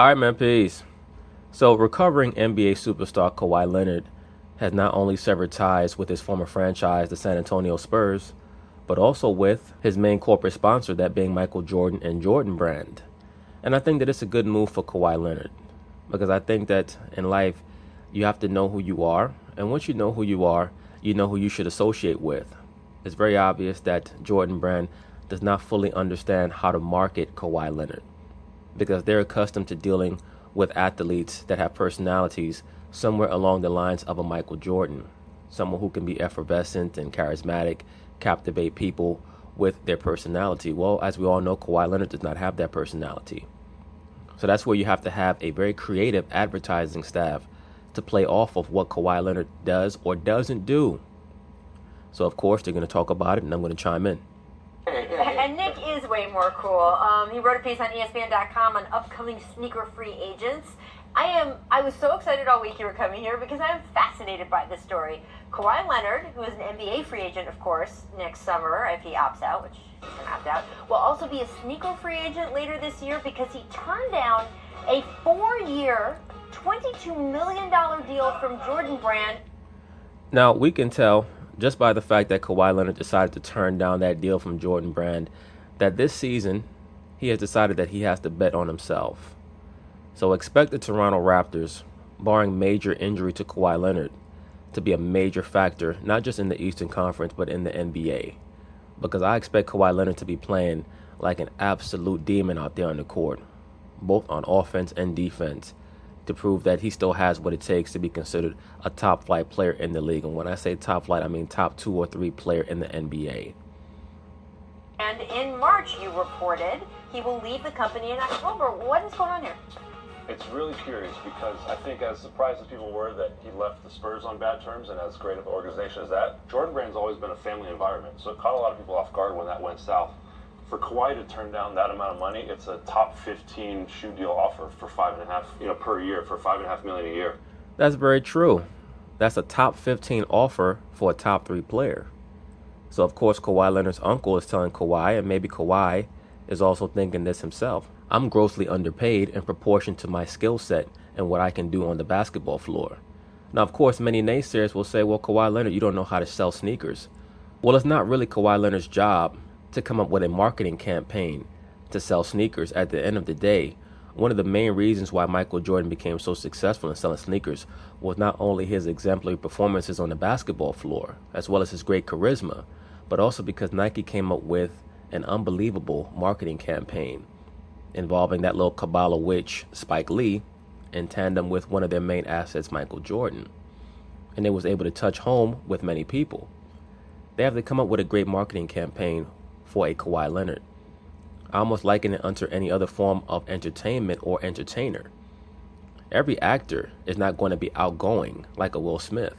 All right, man, peace. So, recovering NBA superstar Kawhi Leonard has not only severed ties with his former franchise, the San Antonio Spurs, but also with his main corporate sponsor, that being Michael Jordan and Jordan Brand. And I think that it's a good move for Kawhi Leonard because I think that in life, you have to know who you are. And once you know who you are, you know who you should associate with. It's very obvious that Jordan Brand does not fully understand how to market Kawhi Leonard because they're accustomed to dealing with athletes that have personalities somewhere along the lines of a Michael Jordan, someone who can be effervescent and charismatic, captivate people with their personality. Well, as we all know, Kawhi Leonard does not have that personality. So that's where you have to have a very creative advertising staff to play off of what Kawhi Leonard does or doesn't do. So, of course, they're going to talk about it, and I'm going to chime in. And Nick is way more cool. He wrote a piece on ESPN.com on upcoming sneaker free agents. I was so excited all week you were coming here because I'm fascinated by this story. Kawhi Leonard, who is an NBA free agent, of course, next summer if he opts out, which he can opt out, will also be a sneaker free agent later this year because he turned down a 4-year, $22 million deal from Jordan Brand. Now, we can tell just by the fact that Kawhi Leonard decided to turn down that deal from Jordan Brand that this season he has decided that he has to bet on himself. So expect the Toronto Raptors, barring major injury to Kawhi Leonard, to be a major factor, not just in the Eastern Conference, but in the NBA. Because I expect Kawhi Leonard to be playing like an absolute demon out there on the court, both on offense and defense, to prove that he still has what it takes to be considered a top flight player in the league. And when I say top flight, I mean top 2 or 3 player in the NBA. And in March, you reported he will leave the company in October. What is going on here? It's really curious because I think as surprised as people were that he left the Spurs on bad terms and as great of an organization as that, Jordan Brand's always been a family environment. So it caught a lot of people off guard when that went south. For Kawhi to turn down that amount of money, it's a top 15 shoe deal offer for $5.5, per year, for $5.5 million a year. That's very true. That's a top 15 offer for a top 3 player. So of course Kawhi Leonard's uncle is telling Kawhi, and maybe Kawhi is also thinking this himself, I'm grossly underpaid in proportion to my skill set and what I can do on the basketball floor. Now, of course, many naysayers will say, well, Kawhi Leonard, you don't know how to sell sneakers. Well, it's not really Kawhi Leonard's job to come up with a marketing campaign to sell sneakers. At the end of the day, one of the main reasons why Michael Jordan became so successful in selling sneakers was not only his exemplary performances on the basketball floor, as well as his great charisma, but also because Nike came up with an unbelievable marketing campaign involving that little Kabbalah witch, Spike Lee, in tandem with one of their main assets, Michael Jordan. And it was able to touch home with many people. They have to come up with a great marketing campaign for a Kawhi Leonard. I almost liken it unto any other form of entertainment or entertainer. Every actor is not going to be outgoing like a Will Smith.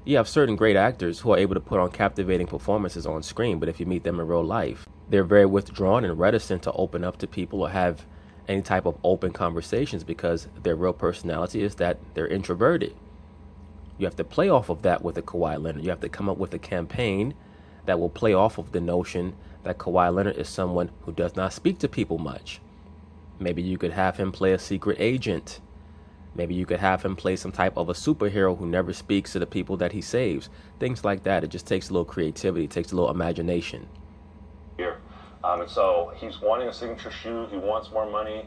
You have certain great actors who are able to put on captivating performances on screen, but if you meet them in real life, they're very withdrawn and reticent to open up to people or have any type of open conversations because their real personality is that they're introverted. You have to play off of that with a Kawhi Leonard. You have to come up with a campaign that will play off of the notion that Kawhi Leonard is someone who does not speak to people much. Maybe you could have him play a secret agent. Maybe you could have him play some type of a superhero who never speaks to the people that he saves. Things like that. It just takes a little creativity. It takes a little imagination. Here. And so he's wanting a signature shoe. He wants more money.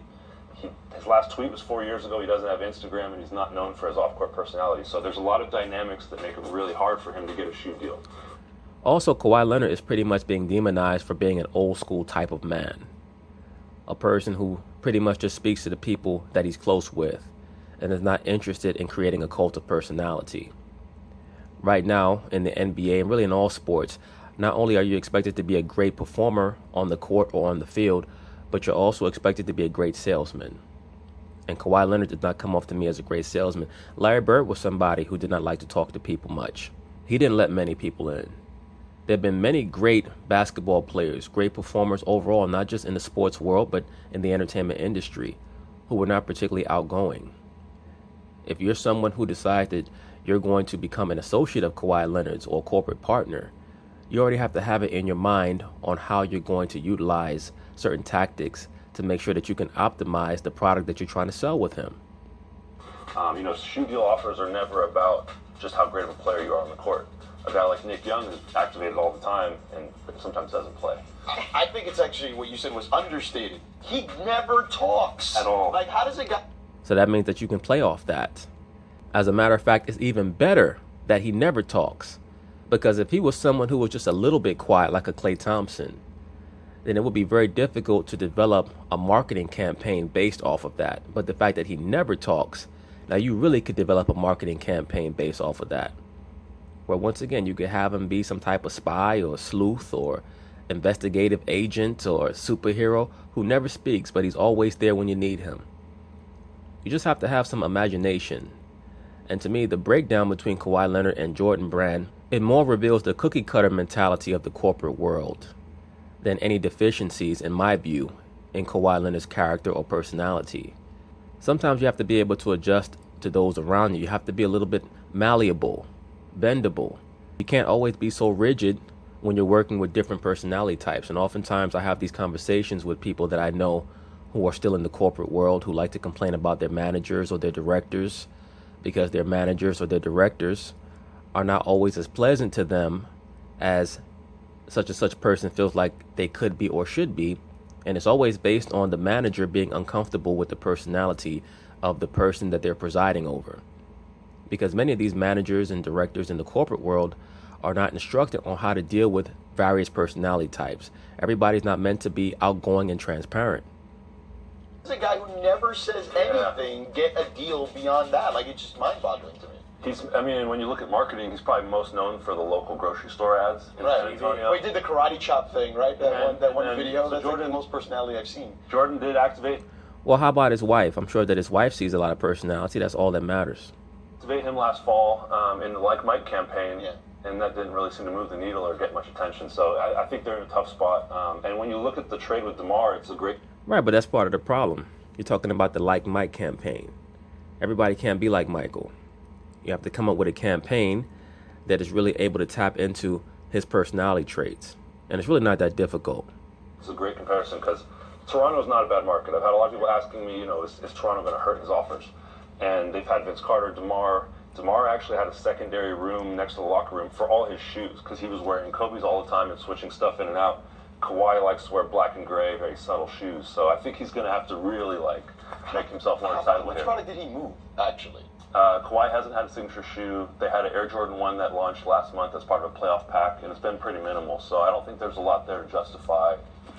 His last tweet was 4 years ago. He doesn't have Instagram, and he's not known for his off-court personality. So there's a lot of dynamics that make it really hard for him to get a shoe deal. Also, Kawhi Leonard is pretty much being demonized for being an old-school type of man. A person who pretty much just speaks to the people that he's close with and is not interested in creating a cult of personality. Right now, in the NBA, and really in all sports, not only are you expected to be a great performer on the court or on the field, but you're also expected to be a great salesman. And Kawhi Leonard did not come off to me as a great salesman. Larry Bird was somebody who did not like to talk to people much. He didn't let many people in. There have been many great basketball players, great performers overall, not just in the sports world, but in the entertainment industry, who were not particularly outgoing. If you're someone who decides that you're going to become an associate of Kawhi Leonard's or corporate partner, you already have to have it in your mind on how you're going to utilize certain tactics to make sure that you can optimize the product that you're trying to sell with him. Shoe deal offers are never about just how great of a player you are on the court. A guy like Nick Young is activated all the time and sometimes doesn't play. I think it's actually what you said was understated. He never talks. At all. Like, how does a guy... So that means that you can play off that. As a matter of fact, it's even better that he never talks. Because if he was someone who was just a little bit quiet, like a Klay Thompson, then it would be very difficult to develop a marketing campaign based off of that. But the fact that he never talks, now you really could develop a marketing campaign based off of that. Where once again, you could have him be some type of spy or sleuth or investigative agent or superhero who never speaks, but he's always there when you need him. You just have to have some imagination. And to me, the breakdown between Kawhi Leonard and Jordan Brand, it more reveals the cookie cutter mentality of the corporate world than any deficiencies, in my view, in Kawhi Leonard's character or personality. Sometimes you have to be able to adjust to those around you. You have to be a little bit malleable, bendable. You can't always be so rigid when you're working with different personality types. And oftentimes I have these conversations with people that I know who are still in the corporate world, who like to complain about their managers or their directors because their managers or their directors are not always as pleasant to them as such and such person feels like they could be or should be. And it's always based on the manager being uncomfortable with the personality of the person that they're presiding over. Because many of these managers and directors in the corporate world are not instructed on how to deal with various personality types. Everybody's not meant to be outgoing and transparent. There's a guy who never says anything get a deal beyond that. Like, it's just mind-boggling to me. When you look at marketing, he's probably most known for the local grocery store ads in San Antonio. He did the karate chop thing, right? That one video. So That's Jordan, like the most personality I've seen. Jordan did activate. Well, how about his wife? I'm sure that his wife sees a lot of personality. That's all that matters. Activate him last fall in the Like Mike campaign, and that didn't really seem to move the needle or get much attention. So I think they're in a tough spot. And when you look at the trade with DeMar, it's a great... Right, but that's part of the problem. You're talking about the Like Mike campaign. Everybody can't be like Michael. You have to come up with a campaign that is really able to tap into his personality traits. And it's really not that difficult. It's a great comparison because Toronto's not a bad market. I've had a lot of people asking me, is Toronto going to hurt his offers? And they've had Vince Carter, DeMar. DeMar actually had a secondary room next to the locker room for all his shoes because he was wearing Kobe's all the time and switching stuff in and out. Kawhi likes to wear black and gray, very subtle shoes. So I think he's going to have to really make himself more excitable here. Which product did he move, actually? Kawhi hasn't had a signature shoe. They had an Air Jordan 1 that launched last month as part of a playoff pack, and it's been pretty minimal. So I don't think there's a lot there to justify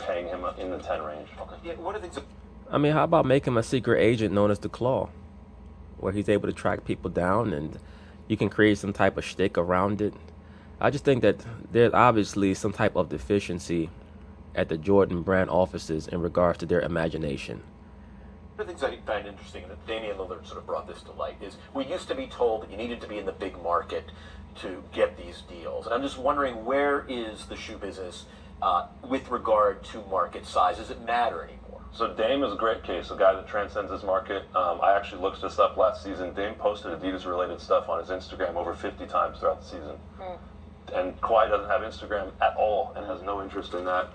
paying him in the 10 range. Okay. Yeah, what are things? I mean, how about making him a secret agent known as the Claw, where he's able to track people down and you can create some type of shtick around it? I just think that there's obviously some type of deficiency at the Jordan Brand offices in regards to their imagination. One of the things I find interesting, and that Damian Lillard sort of brought this to light, is we used to be told that you needed to be in the big market to get these deals. And I'm just wondering, where is the shoe business with regard to market size? Does it matter anymore? So Dame is a great case, a guy that transcends his market. I actually looked this up last season. Dame posted Adidas-related stuff on his Instagram over 50 times throughout the season. And Kawhi doesn't have Instagram at all and has no interest in that.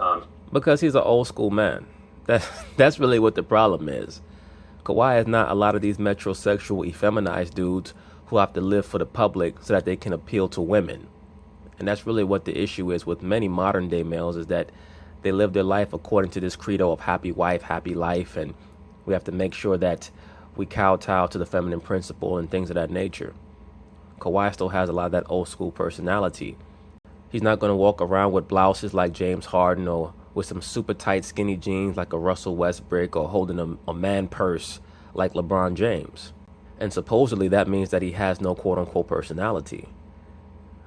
Because he's an old school man. That's really what the problem is. Kawhi is not a lot of these metrosexual, effeminized dudes who have to live for the public so that they can appeal to women. And that's really what the issue is with many modern day males, is that they live their life according to this credo of happy wife, happy life, and we have to make sure that we kowtow to the feminine principle and things of that nature. Kawhi still has a lot of that old school personality. He's not going to walk around with blouses like James Harden or with some super tight skinny jeans like a Russell Westbrook or holding a man purse like LeBron James. And supposedly that means that he has no quote-unquote personality.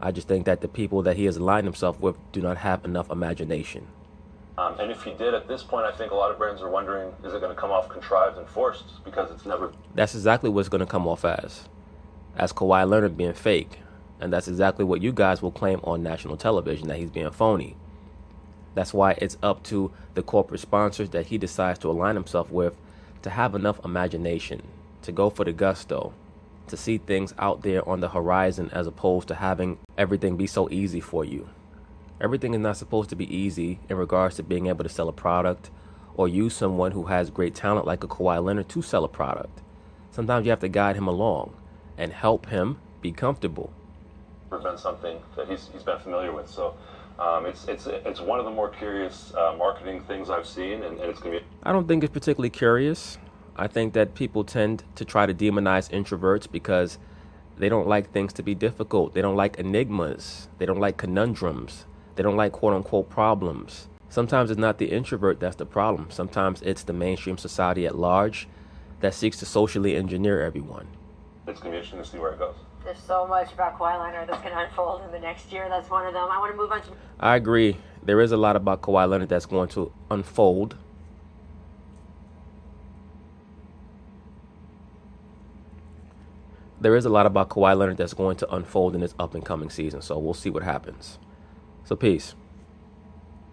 I just think that the people that he has aligned himself with do not have enough imagination. And if he did, at this point, I think a lot of brands are wondering, is it going to come off contrived and forced? Because it's never... That's exactly what it's going to come off as Kawhi Leonard being fake. And that's exactly what you guys will claim on national television, that he's being phony. That's why it's up to the corporate sponsors that he decides to align himself with to have enough imagination, to go for the gusto, to see things out there on the horizon as opposed to having everything be so easy for you. Everything is not supposed to be easy in regards to being able to sell a product or use someone who has great talent like a Kawhi Leonard to sell a product. Sometimes you have to guide him along and help him be comfortable. Been something that he's been familiar with. So it's one of the more curious marketing things I've seen, and it's going to be. I don't think it's particularly curious. I think that people tend to try to demonize introverts because they don't like things to be difficult. They don't like enigmas. They don't like conundrums. They don't like quote-unquote problems. Sometimes it's not the introvert that's the problem. Sometimes it's the mainstream society at large that seeks to socially engineer everyone. It's going to be interesting to see where it goes. There's so much about Kawhi Leonard that's going to unfold in the next year. That's one of them. I want to move on to... I agree. There is a lot about Kawhi Leonard that's going to unfold. There is a lot about Kawhi Leonard that's going to unfold in this up-and-coming season, so we'll see what happens. So peace.